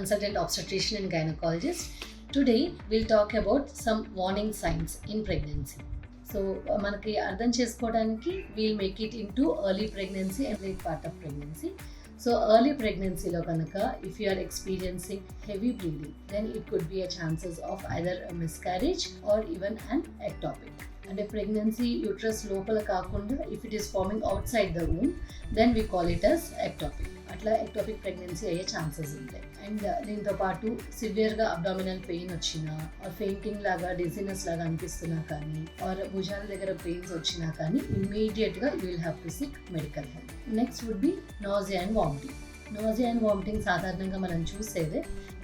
consultant obstetrician and gynecologist. Today we'll talk about some warning signs in pregnancy. So మనకి అర్థం చేసుకోవడానికి we'll make it into early pregnancy and late part of pregnancy. So early pregnancy lo kanaka if you are experiencing heavy bleeding, then it could be a chances of either a miscarriage or even an ectopic. And a pregnancy uterus లోపల కాకుండా if it is forming outside the womb, then we call it as ectopic. అట్లా ectopic pregnancy అయ్యే chances ఉంటాయి. And దీంతో పాటు సివియర్గా abdominal pain వచ్చినా are fainting లాగా డిజీనెస్ లాగా అనిపిస్తున్నా కానీ ఆర్ భుజాల దగ్గర పెయిన్స్ వచ్చినా కానీ ఇమ్మీడియట్గా you will have to seek medical help. Next would be nausea and vomiting. Nausea and vomiting సాధారణంగా మనం చూసేదే,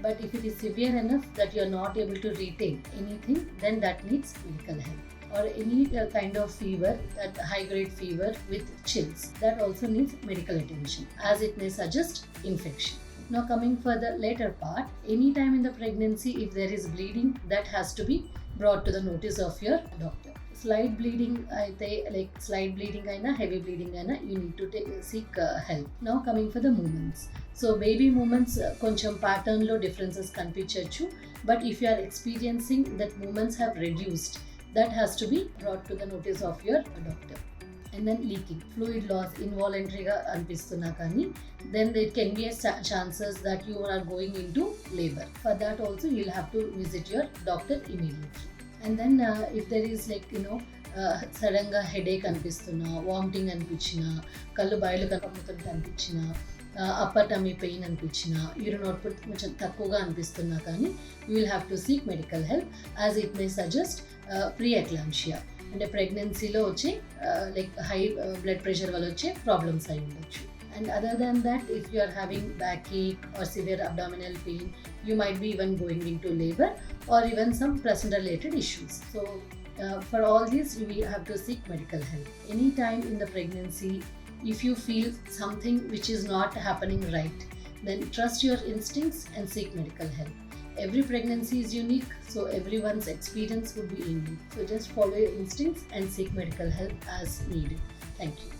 but if it is severe enough that you are not able to retain anything, then that needs medical help. Or any kind of fever, that high grade fever with chills, that also needs medical attention as it may suggest infection. Now coming for the later part, any time in the pregnancy if there is bleeding, that has to be brought to the notice of your doctor. Slight bleeding aithe, like slight bleeding aina heavy bleeding aina, you need to seek help. Now coming for the movements, so baby movements koncham pattern lo differences kanpichochu, but if you are experiencing that movements have reduced, that has to be brought to the notice of your doctor. And then leaking, fluid loss involuntaryga anpistunna kani, then there can be a chances that you are going into labor. For that also you will have to visit your doctor immediately. And then if there is sudden ga headache anpistunna, vomiting anpichina, kallu bayalu kanapumutunta anpichina, upper tummy pain అనిపించిన, urine output కొంచెం తక్కువగా అనిపిస్తున్నా కానీ you will have to seek medical help as it may suggest pre eclampsia, అంటే ప్రెగ్నెన్సీలో వచ్చే like high blood pressure వల్ల వచ్చే problems అయి ఉండొచ్చు. And other than that, if you are having backache or severe abdominal pain, you might be even going into labor or even some placenta related issues. So for all these we have to seek medical help. Anytime in the pregnancy, if you feel something which is not happening right, then trust your instincts and seek medical help. Every pregnancy is unique, so everyone's experience would be unique. So just follow your instincts and seek medical help as needed. Thank you.